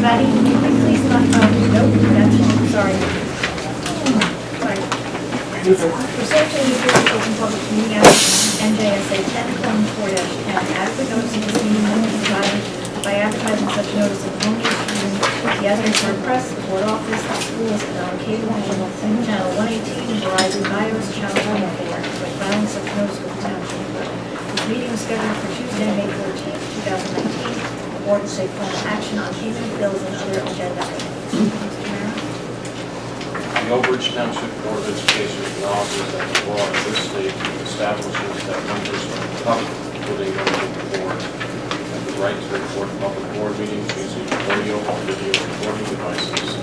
everybody. Please not, nope, that's wrong, sorry. Sorry. Pursuant to New Jersey Open Public Meeting Act, NJSA 10:4-10, adequate notice of this meeting will be provided by advertising such notice in the home news, the Evansville Press, the board office, the schools, and on cable channel 118, and Verizon iOS channel 104, by filing such notice with the township clerk. This meeting is scheduled for Tuesday, May 14th, 2019. The board will take formal action on payment of bills and other agenda items. Mr. Mayor? The Oak Ridge Township Board of Education acknowledges that the law of this state establishes that members of the public, including members of the board, have the right to record public board meetings using audio or video recording devices,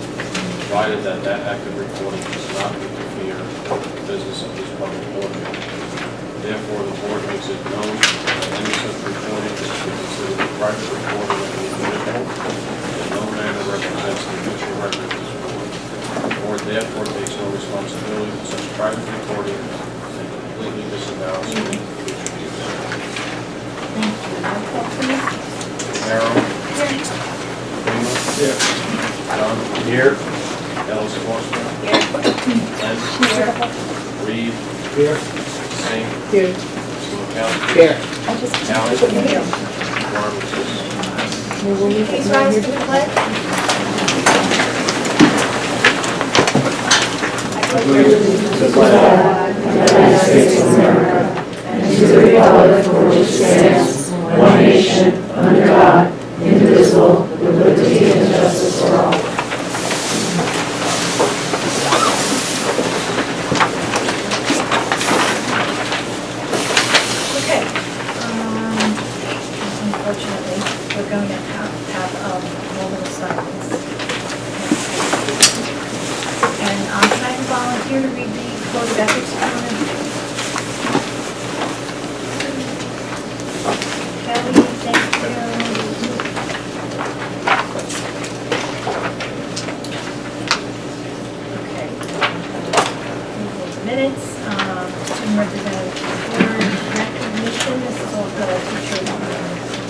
provided that that act of recording does not interfere with the business of this public board meeting. Therefore, the board makes it known that any such recording is considered a private recording of the individual, and in no manner represents the official record of this board. The board therefore takes no responsibility for such private recording and completely disavows any future use. Thank you. Roll call, please. Carol. Here. Freeman. Here. Dunn. Here. Ellis Foster. Here. Lynn. Here. Reed. Here. Singh. Here. Slokowski. Here. Allen. Here. Armitage. Please rise to the pledge. To the flag of the United States of America and to the republic for which it stands, one nation, under God, indivisible, with liberty and justice for all. Okay. Unfortunately, we're going to have a moment of silence. And can I volunteer to read the code of ethics comment? Kelly, thank you. Okay. Minutes, student representative board recognition, this is all the teacher,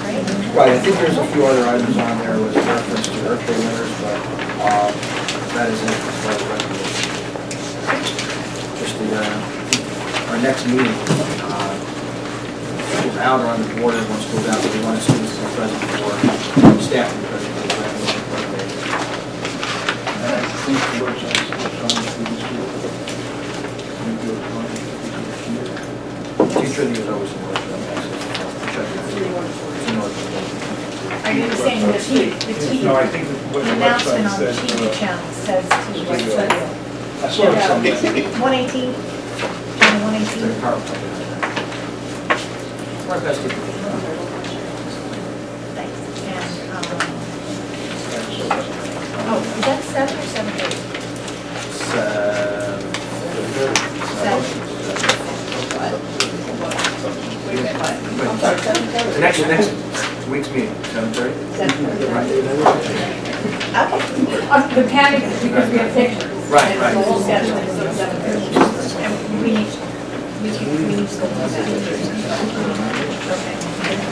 right? Right, I think there's a few other items on there with reference to Earth Day winners, but that is it as far as recognition. Just our next meeting, schools out or on the board, everyone school's out, so we want students to be present for staff to be present for the recognition of Earth Day. Teacher of the year is always in workshop. Are you saying the T? No, I think what The the announcement website on the said. TV channel says T. I saw it somewhere. 118, channel 118. They're PowerPoint. Our best to Thanks. And, oh, is that 7 or 7:30? 7:30. The next week's meeting, 7:30? Okay. The panic is because we have pictures. Right. And we need to go to that. Okay.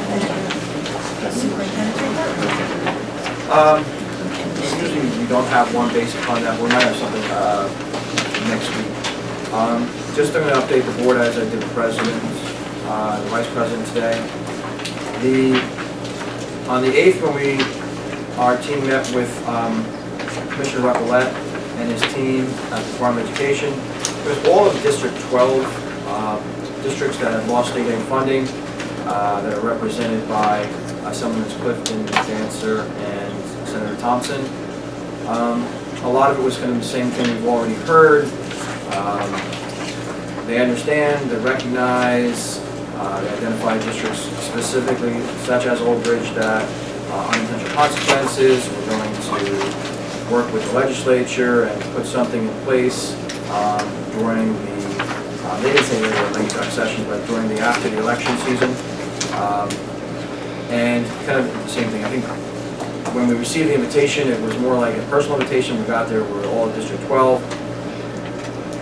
Superintendent report? Usually we don't have one based upon that, we might have something next week. Just I'm going to update the board as I did the president, the vice president today. On the 8th, when our team met with Commissioner Recollette and his team at the Department of Education, it was all of District 12 districts that have lost state aid funding that are represented by Assemblyman Clifton, Dancer, and Senator Thompson. A lot of it was kind of the same thing we've already heard. They understand, they recognize, they identify districts specifically, such as Old Bridge, that unintentional consequences. We're going to work with the legislature and put something in place during the, they didn't say they were late session, but during the after the election season. And kind of the same thing. I think when we received the invitation, it was more like a personal invitation. We got there, we were all in District 12.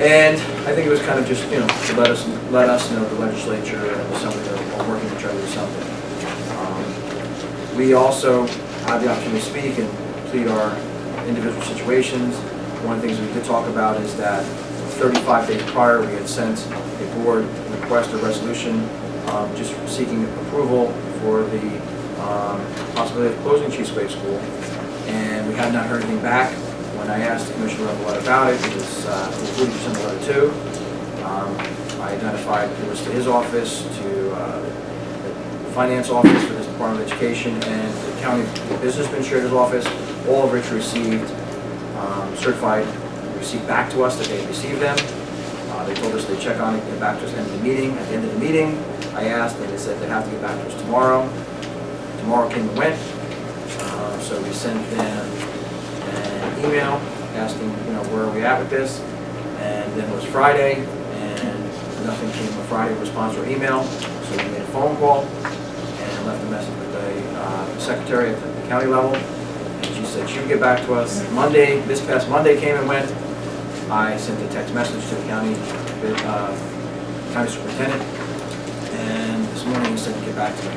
And I think it was kind of just, to let us know the legislature and something that we're working to try to do something. We also had the opportunity to speak, and complete our individual situations. One of the things we did talk about is that 35 days prior, we had sent a board request or resolution just seeking approval for the possibility of closing Chiefs Wave School. And we had not heard anything back. When I asked Commissioner Levelette about it, it was who you sent the letter to. I identified it was to his office, to the finance office for this Department of Education, and the county business administrator's office, all of which received certified receipt back to us that they had received them. They told us they'd check on it, get back to us at the end of the meeting. At the end of the meeting, I asked, and they said they'd have to get back to us tomorrow. Tomorrow came and went, so we sent them an email asking, where are we at with this? And then it was Friday, and nothing came on Friday, response or email. So we made a phone call and left a message with the secretary at the county level. And she said she would get back to us. Monday, this past Monday came and went. I sent a text message to the county superintendent, and this morning he said to get back to me.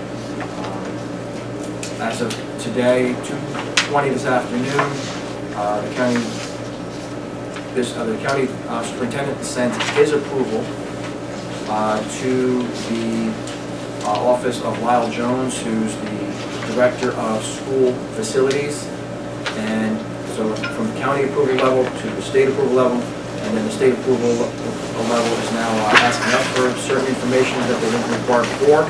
As of today, 2:20 this afternoon, the county superintendent sent his approval to the office of Lyle Jones, who's the director of school facilities. And so from the county approval level to the state approval level, and then the state approval level is now asking us for certain information that they didn't require before.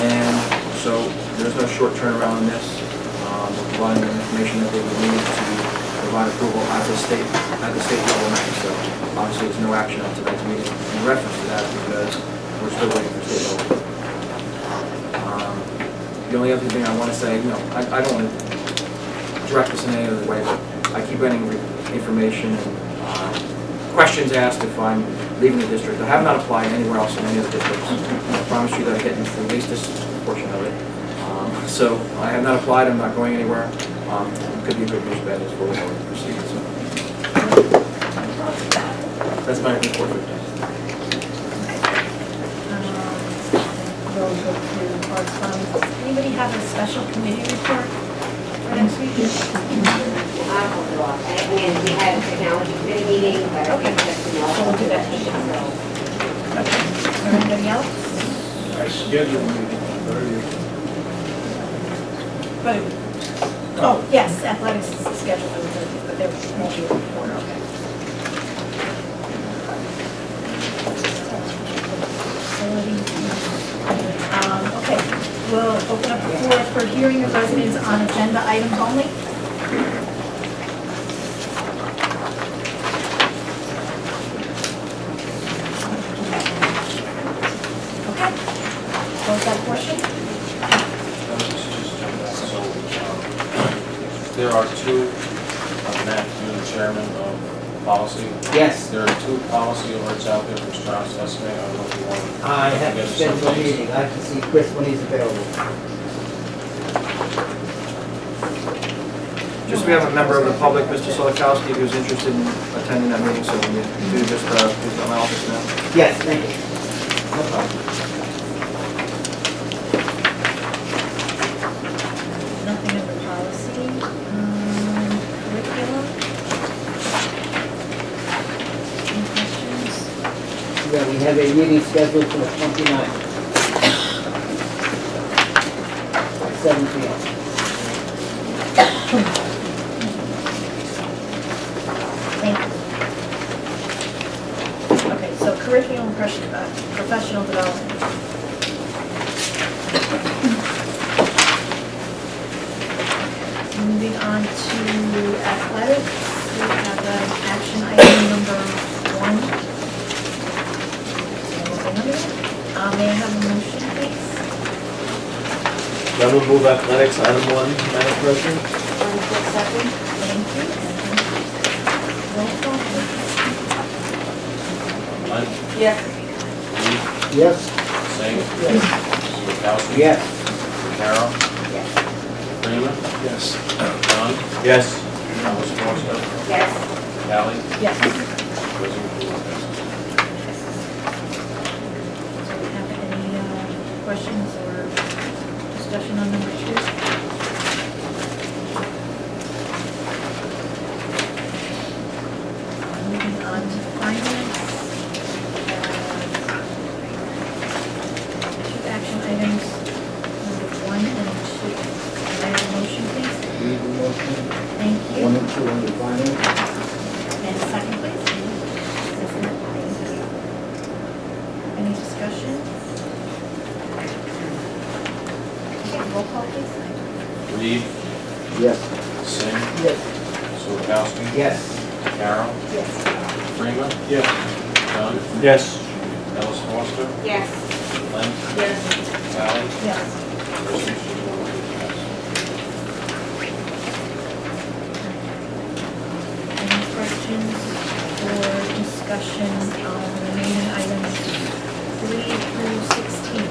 And so there's no short turnaround on this. We're providing the information that they would need to provide approval at the state level now. So obviously there's no action on tonight's meeting in reference to that because we're still waiting for state level. The only other thing I want to say, I don't want to direct this in any other way, but I keep getting information and questions asked if I'm leaving the district. I have not applied anywhere else in any other districts. I promise you that I get at least this portion of it. So I have not applied. I'm not going anywhere. It could be a good news bad as far as we proceed. So that's my report for today. We'll go to correspondence. Does anybody have a special committee report for next week? And we had a technology committee meeting, but I think that's enough. So we'll do that. Okay. Is there anybody else? I scheduled a meeting on 30th. Oh, yes, athletics is scheduled for the 30th, but there won't be a report, okay. Okay, we'll open up the floor for hearing of residents on agenda items only. Okay, close that portion. There are two, Matt, you're the chairman of policy. Yes, There are two policy alerts out there from Strauss Esme. I don't know if you want to. I have to schedule a meeting. I have to see Chris when he's available. Just we have a member of the public, Mr. Solikowski, who's interested in attending that meeting, so we do just visit my office now. Yes, thank you. No problem. Nothing under policy. Curriculum. Any questions? Yeah, we have a meeting scheduled for the 29th. At 7 p.m. Thank you. Okay, so curriculum professional development. Moving on to athletics, we have action item number 1. May I have a motion, please? I will move athletics, item 1, Madam President. Second. Thank you. Roll call, please. Mike? Yes. Steve? Yes? Singh? Yes. Solikowski? Yes. Carol? Yes. Freeman? Yes. John? Yes. Thomas Forster? Yes. Callie? Yes. Resolution passes. Do we have any questions or discussion on number 2? discussion? Okay, roll call please. Reed, Yes. Singh, Yes. Solakowski, Yes. Carroll, Yes. Freeman, Yes. Dunn, Yes. Ellis Foster, Yes. Lynn, Yes. Sally. Yes. Resolution is passed. Any questions or discussion on the remaining items 3 through 16?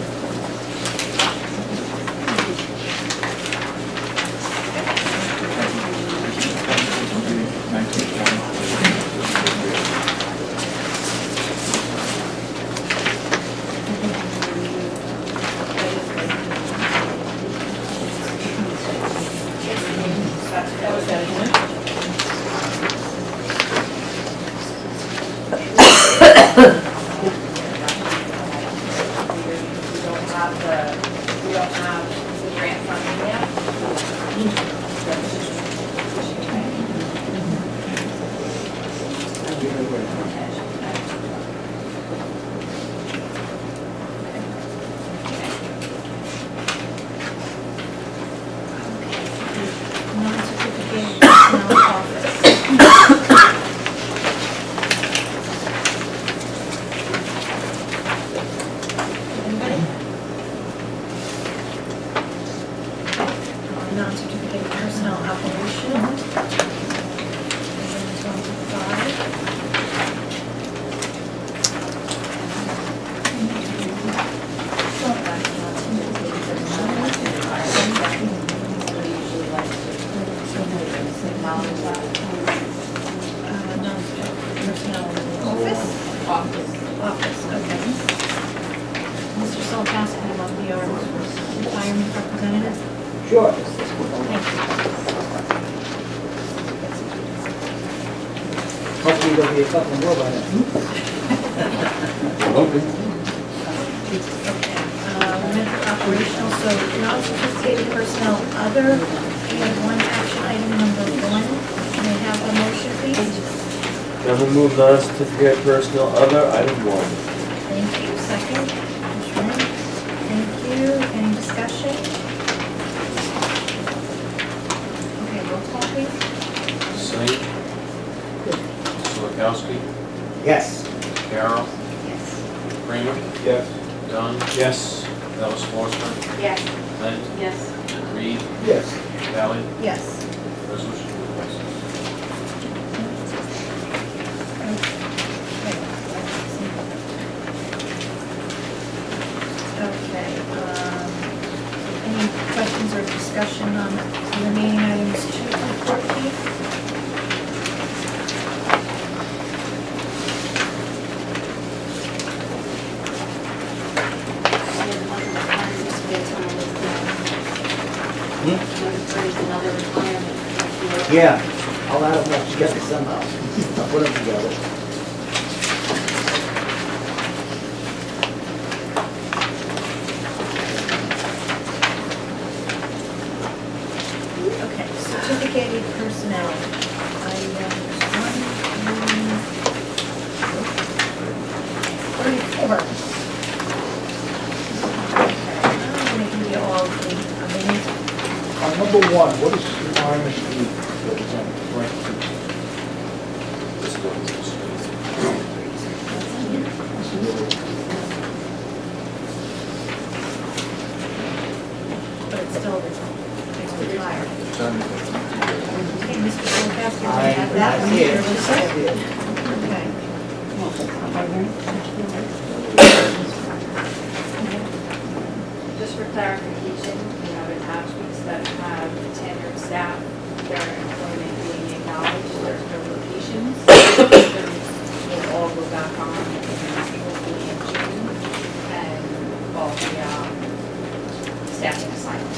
We don't have the grant funding yet. Non-certificated personnel office. Anybody? Non-certificated personnel operational. Items 1 through 5. Non-personnel office? Office, okay. Mr. Solakowski, you want to be our retirement representative? Sure. Thank you. Hopefully there'll be a couple more by then. Okay, mental operational, so non-certificated personnel, other, we have one action item number 1. May I have a motion, please? Gonna move non-certificated personnel other, item 1. Thank you. Second, Commissioner. Thank you. Any discussion? Okay, roll call, please. Singh, Solakowski, Yes. Carroll, Yes. Freeman, Yes. Dunn, Yes. Ellis Foster, Yes. Lynn, Yes. Reed, Yes. Sally. Yes. Resolution is passed. Okay, any questions or discussion on the remaining items 2 through 14? Yeah, I'll add them up together somehow. I'll put them together. Okay, certificated personnel. Items 1 through 34. I'm going to give you all the, On number 1, what is the Army Street that is on Frank? This is what but it's still, it's retired. Okay, Mr. Solakowski, will you have that one? Here. Okay. Just for clarification, we have attachments that have tenured staff, their employment being acknowledged, there's no locations. Those will all go back on hopefully in June, and all the staffing assignments.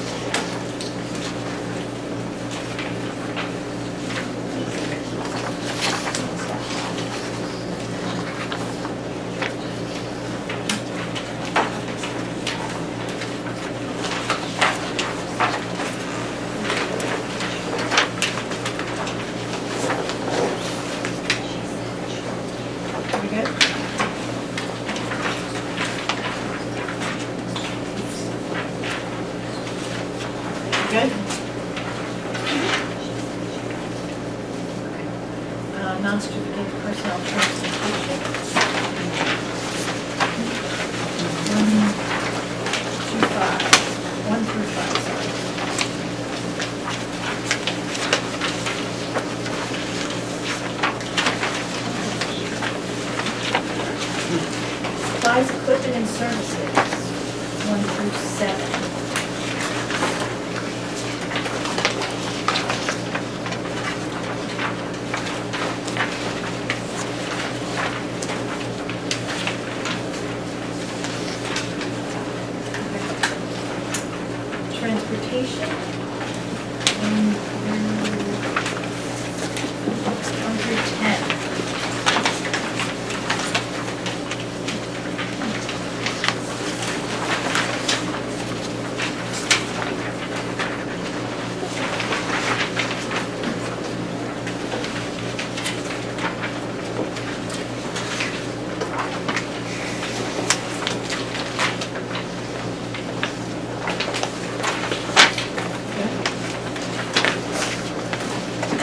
We good? Good? Non-certificate personnel transportation. 1 through 5, sorry. Supplies, equipment, and services, 1 through 7. Transportation, 1 through 10.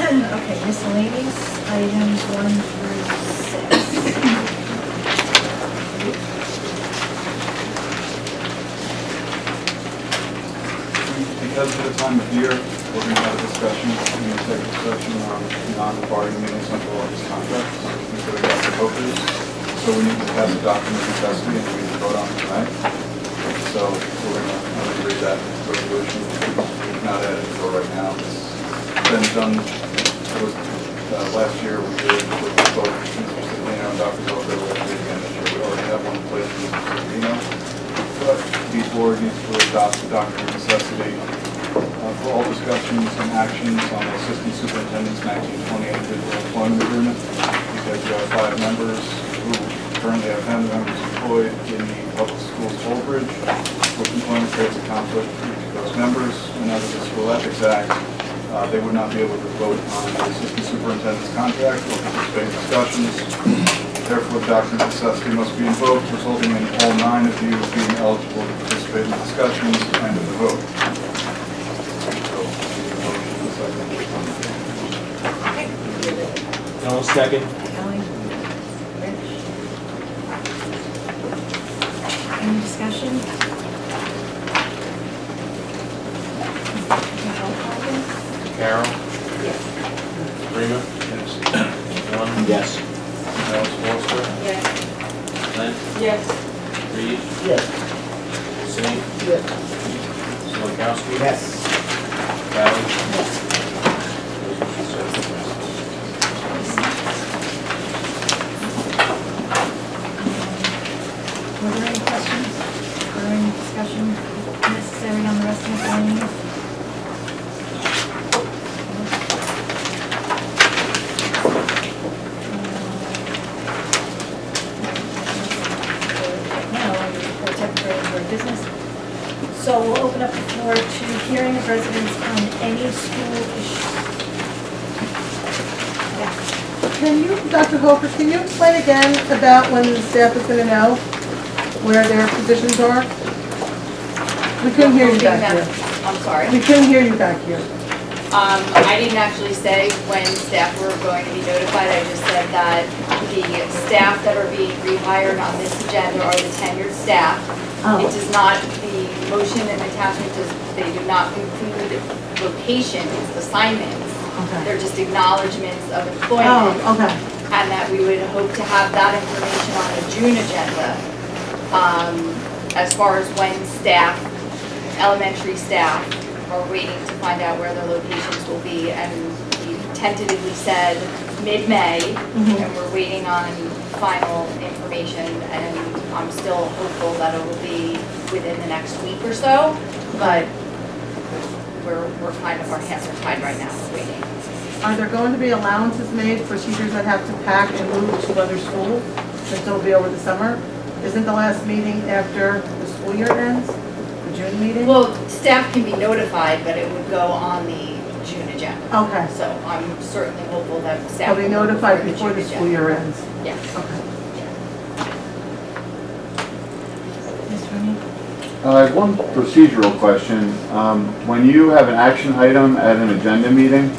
Okay, miscellaneous items 1 through 6. Because of the time of year, we're going to have a discussion, an executive session on non-bargaining units under office contracts, consider that the focus. So we need to pass a document of necessity and we need to vote on it tonight. So we're going to read that resolution. We've not added it to right now. It's been done, it was, last year we did with both Mr. Cedeno and Dr. Zelda, we'll do it again this year. We already have one in place with Mr. Cedeno. But the board needs to adopt the document of necessity for all discussions and actions on the Assistant Superintendent's 1920 individual employment agreement, because you have 5 members who currently have family members employed in the public schools Old Bridge, which employment creates a conflict with those members, and under the School Ethics Act, they would not be able to vote on the Assistant Superintendent's contract or participate in discussions. Therefore, the document of necessity must be invoked, resulting in all 9 of you being eligible to participate in the discussions and in the vote. No second. Kelly? Rich? Any discussion? Roll call, please. Carol? Yes. Freeman? Yes. One? Yes. Alice Foster? Yes. Lynn? Yes. Reed? Yes. Singh? Yes. Solakowski? Yes. Valley? Yes. Resolution 7 passes. Were there any questions or any discussion necessary on the rest of miscellaneous? Now, for temporary board business. So we'll open up the floor to hearing of residents on any school issue. Yes. Can you, Dr. Hofer, can you explain again about when the staff is going to know where their positions are? We couldn't hear you back here. I'm sorry. We couldn't hear you back here. I didn't actually say when staff were going to be notified, I just said that the staff that are being rehired on this agenda are the tenured staff. Oh. It does not, the motion and attachment does, they do not include locations, assignments. Okay. They're just acknowledgements of employment. Oh, okay. And that we would hope to have that information on the June agenda. As far as when staff, elementary staff, are waiting to find out where their locations will be, and we tentatively said mid-May, and we're waiting on final information, and I'm still hopeful that it will be within the next week or so, but we're kind of, our hands are tied right now, we're waiting. Are there going to be allowances made for teachers that have to pack and move to other schools since it'll be over the summer? Isn't the last meeting after the school year ends, the June meeting? Well, staff can be notified, but it would go on the June agenda. Okay. So I'm certainly hopeful that staff. They'll be will notified June before the school agenda. year ends? Yes. Okay. Ms. Rooney? I have one procedural question. When you have an action item at an agenda meeting,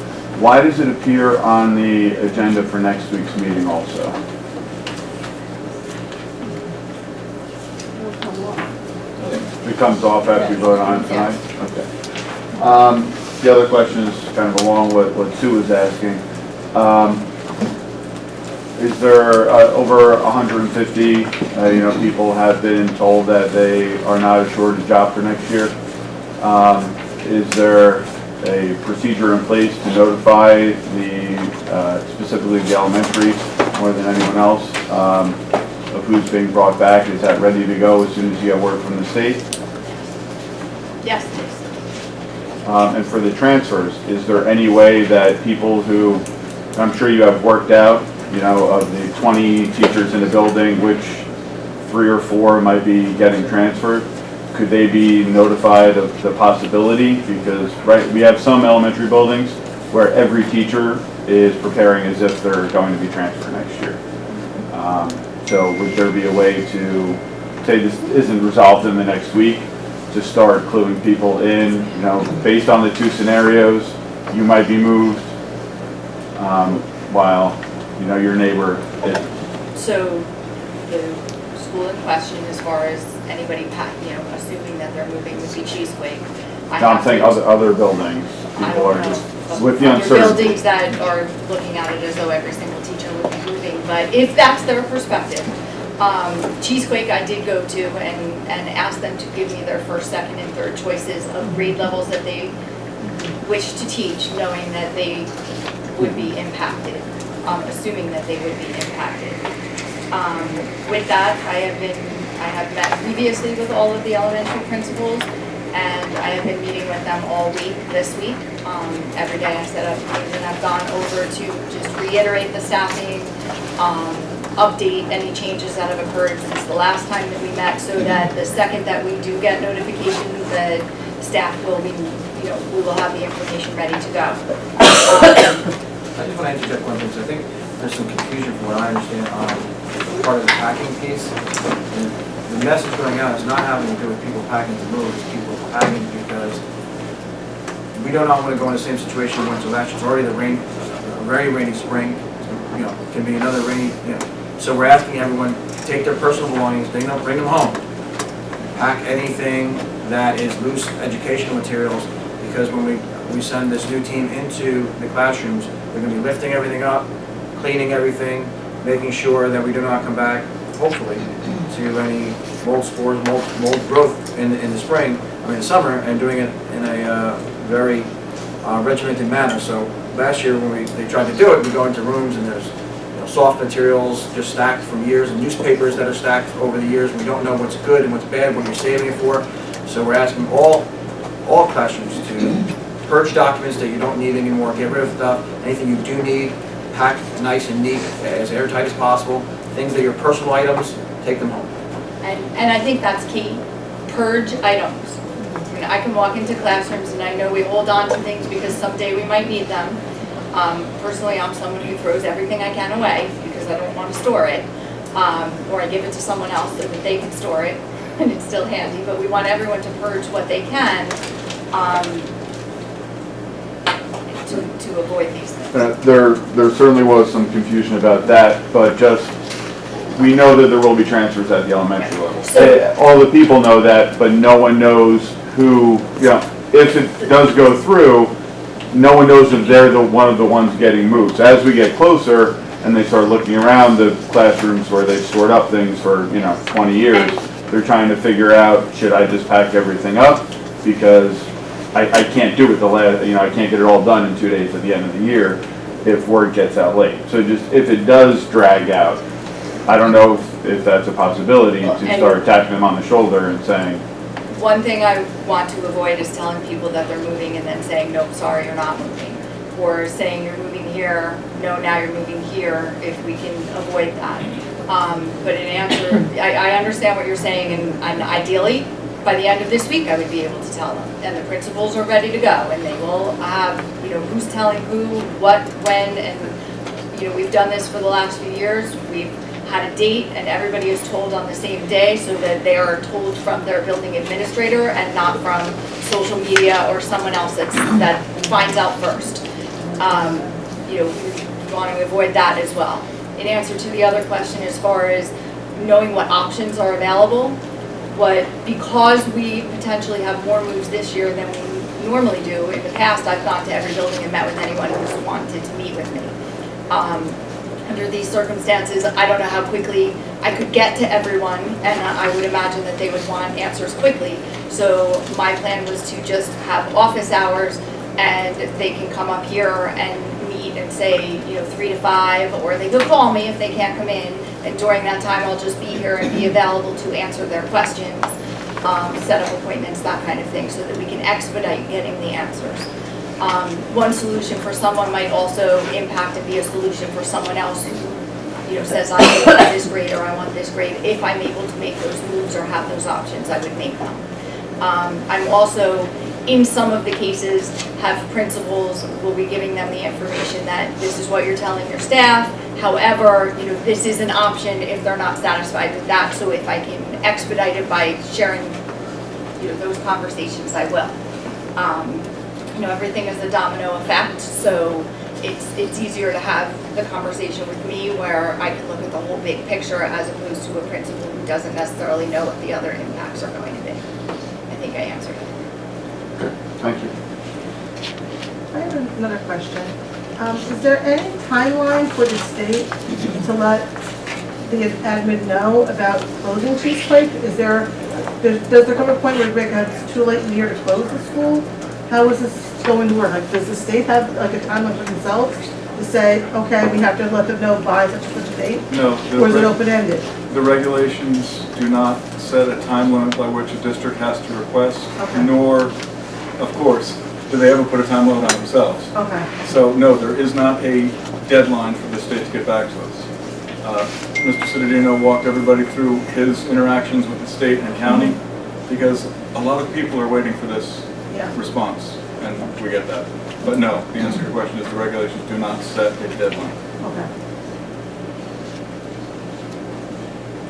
why does it appear on the agenda for next week's meeting also? It comes off after you vote on it tonight? Okay. The other question is kind of along with what Sue was asking. Is there over 150, people have been told that they are not assured a job for next year? Is there a procedure in place to notify specifically the elementary more than anyone else, of who's being brought back? Is that ready to go as soon as you have word from the state? Yes, please. And for the transfers, is there any way that people who, I'm sure you have worked out, of the 20 teachers in the building, which 3 or 4 might be getting transferred, could they be notified of the possibility? Because, right, we have some elementary buildings where every teacher is preparing as if they're going to be transferred next year. So would there be a way to, say this isn't resolved in the next week, to start cluing people in, based on the 2 scenarios, you might be moved, while, your neighbor isn't. So the school in question, as far as anybody, assuming that they're moving, would be Cheesequake. I'm saying other buildings, people are just, with the uncertainty. Other buildings that are looking at it as though every single teacher would be moving, but if that's their perspective, Cheesequake I did go to and ask them to give me their first, second, and third choices of grade levels that they wish to teach, knowing that they would be impacted, assuming that they would be impacted. With that, I have met previously with all of the elementary principals, and I have been meeting with them all week, this week. Every day I set up meetings, and I've gone over to just reiterate the staffing, update any changes that have occurred since the last time that we met, so that the second that we do get notification, the staff will be, we will have the information ready to go. I just want to interject one thing, because I think there's some confusion from what I understand on part of the packing piece. The message going out is not having to do with people packing to move, it's people packing because we do not want to go in the same situation we went to last year. It's already a very rainy spring, can be another rainy, So we're asking everyone, take their personal belongings, bring them home. Pack anything that is loose educational materials, because when we send this new team into the classrooms, we're going to be lifting everything up, cleaning everything, making sure that we do not come back, hopefully, to any mold spores, mold growth in the spring, in the summer, and doing it in a very regimented manner. So last year when they tried to do it, we go into rooms and there's soft materials just stacked from years, and newspapers that are stacked over the years. We don't know what's good and what's bad, what you're saving it for. So we're asking all classrooms to purge documents that you don't need anymore, get rid of stuff. Anything you do need, pack nice and neat, as airtight as possible. Things that are your personal items, take them home. And I think that's key. Purge items. I can walk into classrooms and I know we hold on to things because someday we might need them. Personally, I'm someone who throws everything I can away because I don't want to store it. Or I give it to someone else so that they can store it and it's still handy. But we want everyone to purge what they can to avoid these things. There certainly was some confusion about that, but we know that there will be transfers at the elementary level. So, all the people know that, but no one knows who, if it does go through, no one knows if they're one of the ones getting moved. So as we get closer and they start looking around the classrooms where they've stored up things for 20 years, they're trying to figure out, should I just pack everything up because I can't do it I can't get it all done in 2 days at the end of the year if word gets out late. So just if it does drag out, I don't know if that's a possibility to start tapping them on the shoulder and saying. One thing I want to avoid is telling people that they're moving and then saying, nope, sorry, you're not moving. Or saying you're moving here, no, now you're moving here, if we can avoid that. But in answer, I understand what you're saying, and ideally, by the end of this week, I would be able to tell them. And the principals are ready to go, and they will have, who's telling who, what, when, and, we've done this for the last few years. We've had a date and everybody is told on the same day so that they are told from their building administrator and not from social media or someone else that finds out first. You know, we want to avoid that as well. In answer to the other question, as far as knowing what options are available, because we potentially have more moves this year than we normally do, in the past I've gone to every building and met with anyone who's wanted to meet with me. Under these circumstances, I don't know how quickly I could get to everyone, and I would imagine that they would want answers quickly. So my plan was to just have office hours, and they can come up here and meet and say, you know, 3 to 5, or they could call me if they can't come in, and during that time I'll just be here and be available to answer their questions, set up appointments, that kind of thing, so that we can expedite getting the answers. One solution for someone might also impact and be a solution for someone else who, you know, says, I want this grade or I want this grade. If I'm able to make those moves or have those options, I would make them. I'm also, in some of the cases, have principals, will be giving them the information that this is what you're telling your staff. However, you know, this is an option if they're not satisfied with that. So if I can expedite it by sharing, you know, those conversations, I will. You know, everything is a domino effect, so it's easier to have the conversation with me where I can look at the whole big picture as opposed to a principal who doesn't necessarily know what the other impacts are going to be. I think I answered it. Okay, thank you. I have another question. Is there any timeline for the state to let the admin know about closing Cheesequake? Does there come a point where it's too late in the year to close the school? How is this going to work? Like, does the state have like a timeline for themselves to say, okay, we have to let them know by such and such a date? No. Or is it open-ended? The regulations do not set a time limit by which a district has to request, Okay. nor, of course, do they ever put a time limit on themselves. Okay. So, no, there is not a deadline for the state to get back to us. Mr. Cittadino walked everybody through his interactions with the state and county, because a lot of people are waiting for this Yeah. response, and we get that. But no, the answer to your question is the regulations do not set a deadline. Okay.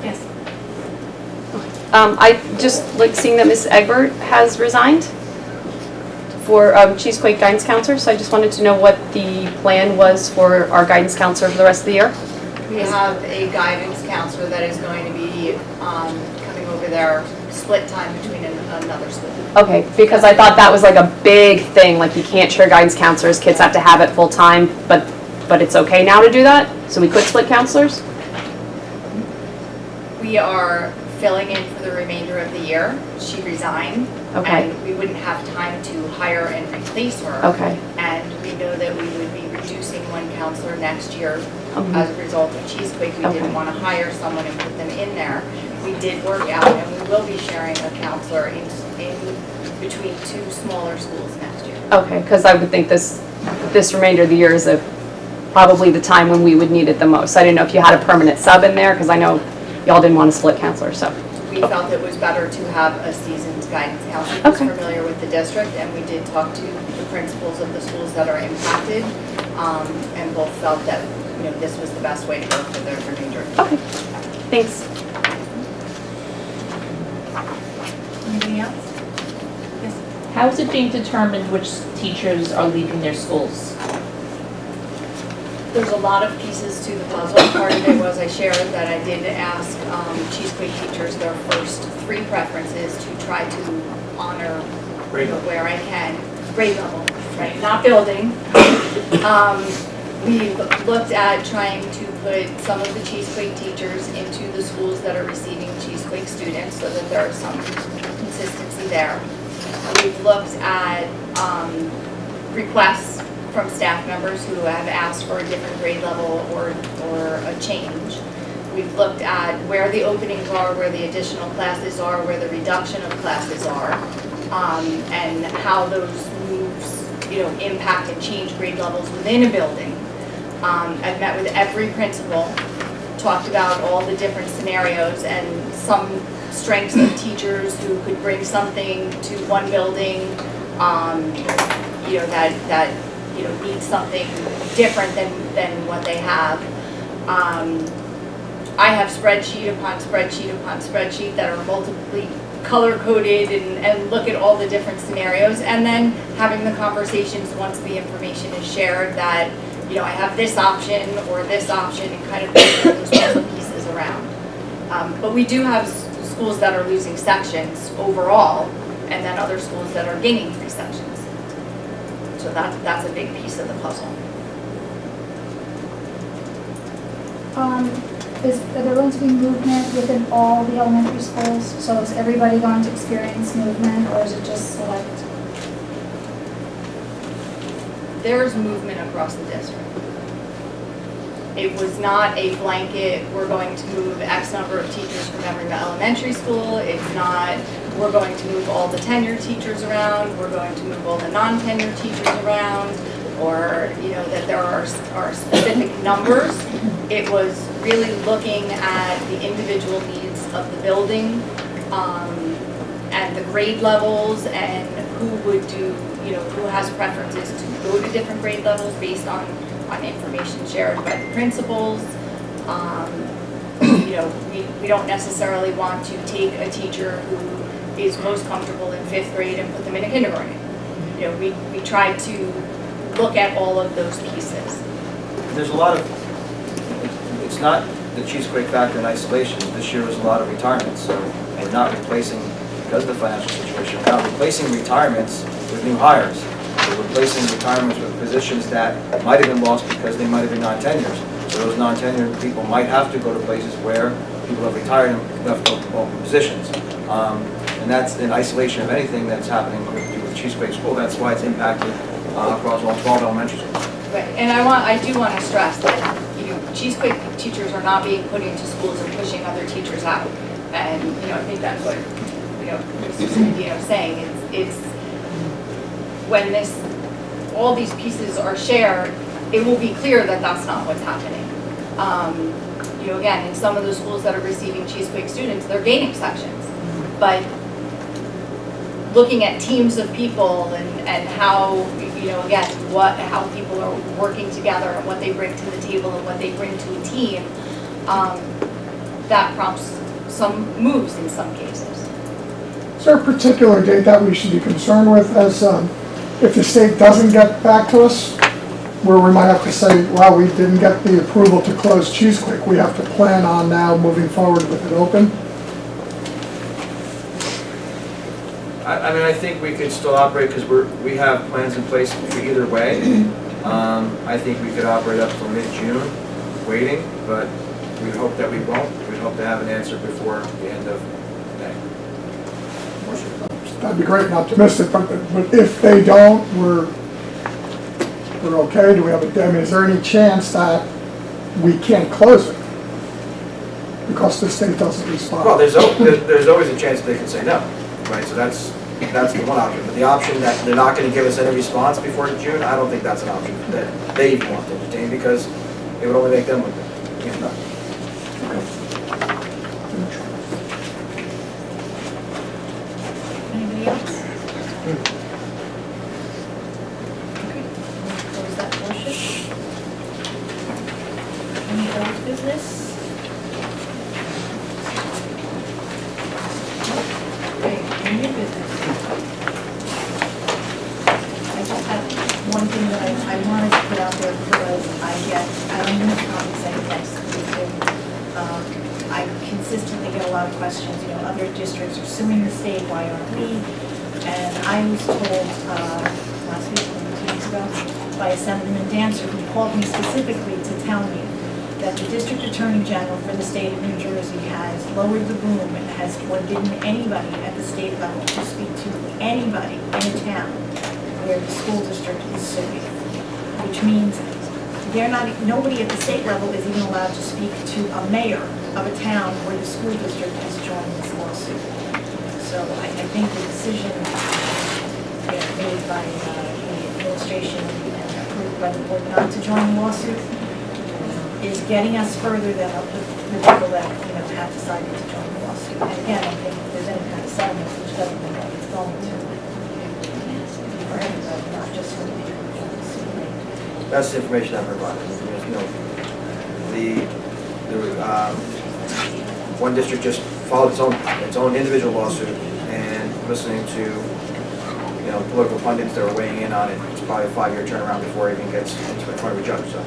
Yes. I just like seeing that Ms. Egbert has resigned for Cheesequake guidance counselor, so I just wanted to know what the plan was for our guidance counselor for the rest of the year. We have a guidance counselor that is going to be coming over there, split time between another school. Okay, because I thought that was like a big thing, like you can't share guidance counselors, kids have to have it full time, but it's okay now to do that? So we could split counselors? We are filling in for the remainder of the year. She resigned. Okay. And we wouldn't have time to hire and replace her. Okay. And we know that we would be reducing one counselor next year as a result of Cheesequake. We didn't want to hire someone and put them in there. We did work out, and we will be sharing a counselor in between 2 smaller schools next year. Okay, because I would think this remainder of the year is probably the time when we would need it the most. I didn't know if you had a permanent sub in there, because I know y'all didn't want to split counselors, so. We felt it was better to have a seasoned guidance counselor who's Okay. familiar with the district, and we did talk to the principals of the schools that are impacted, and both felt that, you know, this was the best way to go for the remainder. Okay, thanks. Anything else? Yes. How is it being determined which teachers are leaving their schools? There's a lot of pieces to the puzzle. Part of it was I shared that I did ask Cheesequake teachers their first 3 preferences to try to honor, you know, where I can, grade level, right, not building. We've looked at trying to put some of the Cheesequake teachers into the schools that are receiving Cheesequake students so that there is some consistency there. We've looked at requests from staff members who have asked for a different grade level or a change. We've looked at where the openings are, where the additional classes are, where the reduction of classes are, and how those moves, you know, impact and change grade levels within a building. I've met with every principal, talked about all the different scenarios and some strengths of teachers who could bring something to one building, you know, that you know, need something different than what they have. I have spreadsheet upon spreadsheet upon spreadsheet that are multiply color-coded and look at all the different scenarios, and then having the conversations once the information is shared that, you know, I have this option or this option, and kind of moving those puzzle pieces around. But we do have schools that are losing sections overall, and then other schools that are gaining 3 sections. So that's a big piece of the puzzle. Are there going to be movement within all the elementary schools? So is everybody going to experience movement, or is it just select? There's movement across the district. It was not a blanket, we're going to move X number of teachers from Emeryville Elementary School. It's not, we're going to move all the tenured teachers around, we're going to move all the non-tenured teachers around, or, you know, that there are specific numbers. It was really looking at the individual needs of the building, and the grade levels, and who would do, you know, who has preferences to go to different grade levels based on information shared by the principals. You know, we don't necessarily want to take a teacher who is most comfortable in 5th grade and put them in a kindergarten. You know, we try to look at all of those pieces. There's a lot of, it's not the cheesequake factor in isolation. This year was a lot of retirements, so we're not replacing, because of the financial situation, we're not replacing retirements with new hires. We're replacing retirements with positions that might have been lost because they might have been non-tenures. So those non-tenured people might have to go to places where people have retired and left open positions. And that's in isolation of anything that's happening with Cheesequake School. That's why it's impacted across all 12 elementary schools. Right, and I do want to stress that, you know, Cheesequake teachers are not being put into schools and pushing other teachers out. And, you know, I think that's what, you know, Mr. Sandino is saying. It's when all these pieces are shared, it will be clear that that's not what's happening. You know, again, in some of the schools that are receiving Cheesequake students, they're gaining sections. But looking at teams of people and how, you know, again, how people are working together and what they bring to the table and what they bring to a team, that prompts some moves in some cases. Is there a particular date that we should be concerned with as if the state doesn't get back to us, where we might have to say, well, we didn't get the approval to close Cheesequake, we have to plan on now moving forward with it open? I mean, I think we could still operate because we have plans in place for either way. I think we could operate up till mid-June, waiting, but we hope that we won't. We hope to have an answer before the end of May. That'd be great and optimistic, but if they don't, we're okay? Do we have I mean, is there any chance that we can't close it because the state doesn't respond? Well, there's always a chance that they can say no, right? So that's the one option. But the option that they're not going to give us any response before June, I don't think that's an option that they even want to entertain because it would only make them look good. You know? Anybody else? Okay, we'll close that portion. Any old business? Okay, any new business? I just have one thing that I wanted to put out there because I'm going to probably say yes, please do. I consistently get a lot of questions, you know, other districts are suing the state, why aren't we? And I was told last week, 2 weeks ago, by a Senator Dancer who called me specifically to tell me that the District Attorney General for the state of New Jersey has lowered the boom and has forbidden anybody at the state level to speak to anybody in a town where the school district is suing, which means nobody at the state level is even allowed to speak to a mayor of a town where the school district has joined this lawsuit. So I think the decision made by the administration and approved by the board not to join the lawsuit is getting us further than the people that have decided to join the lawsuit. And again, I think if there's any kind of settlement, which doesn't look like it's going to, for everybody, not just for the people who joined the suit. That's the information I've provided. There's one district just filed its own individual lawsuit, and listening to, you know, political pundits that are weighing in on it, it's probably a 5-year turnaround before it even gets into in front of a judge, so.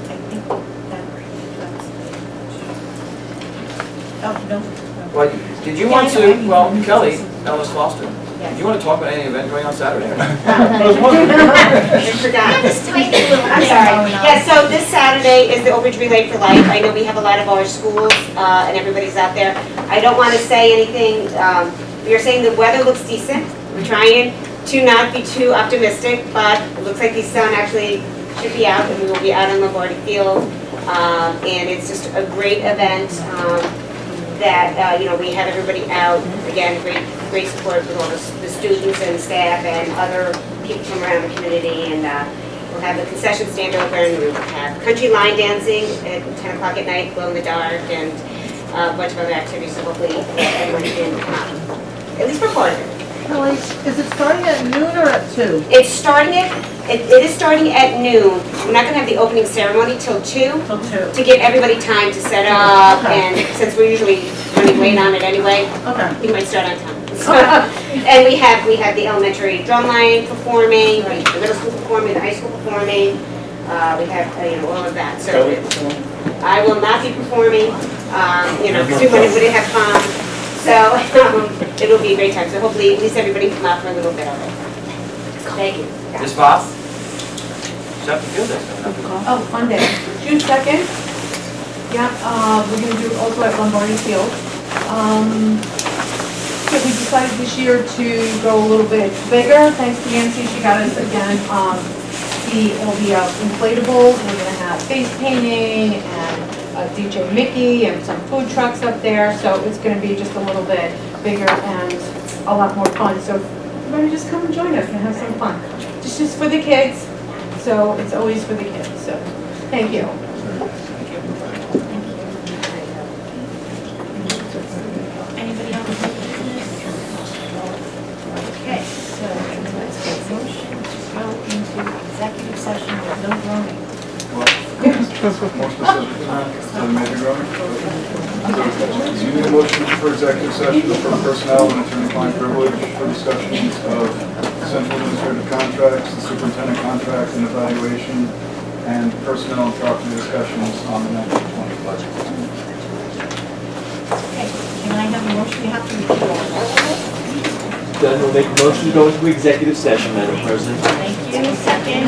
I think that's. Oh, no. Well, did you want Yeah, I to, know. well, Kelly, Ellis Foster, Yes. do you want to talk about any event going on Saturday? I forgot. Just tiny little. I'm sorry. Yeah, so this Saturday is the Overage Relay for Life. I know we have a lot of our schools, and everybody's out there. I don't want to say anything, we are saying the weather looks decent. We're trying to not be too optimistic, but it looks like the sun actually should be out, and we will be out on Lombardi Field. And it's just a great event, that, you know, we have everybody out. Again, great support with all the students and staff and other people from around the community. And we'll have the concession stand open. We will have country line dancing at 10 o'clock at night, glow in the dark, and a bunch of other activities. So hopefully everyone can come out, at least for part of it. Kelly, is it starting at noon or at 2? It's starting it is starting at noon. We're not gonna have the opening ceremony till 2. Till 2. To give everybody time to set up, and since we're usually running late on it anyway, Okay. we might start on time. So, and we have the elementary drumline performing, we have the middle school performing, the high school performing. We have, you know, all of that. So I will not be performing, you know, because we wouldn't have fun. So it will be a great time. So hopefully at least everybody can come out for a little bit of it. Thank you. Ms. Voss? Chapter Field Day coming up. Oh, Monday, June 2nd. Yeah, we're gonna do it also at Lombardi Field. So we decided this year to go a little bit bigger, thanks to Nancy, she got us again, all the inflatables, we're gonna have face painting and DJ Mickey and some food trucks up there, so it's gonna be just a little bit bigger and a lot more fun, so everybody just come and join us and have some fun. Just for the kids, so it's always for the kids, so, thank you. Anybody else have business? Okay, so let's get a motion to go into executive session with no groaning. More specific, to the major government. So you need a motion for executive session for personnel and attorney-client privilege for discussions of central administrative contracts, the superintendent contract and evaluation, and personnel and property discussions on the 1920 budget. Okay, can I have a motion? You have to repeat all of that. Then we'll make a motion to go into executive session, Madam President. Thank you. Second.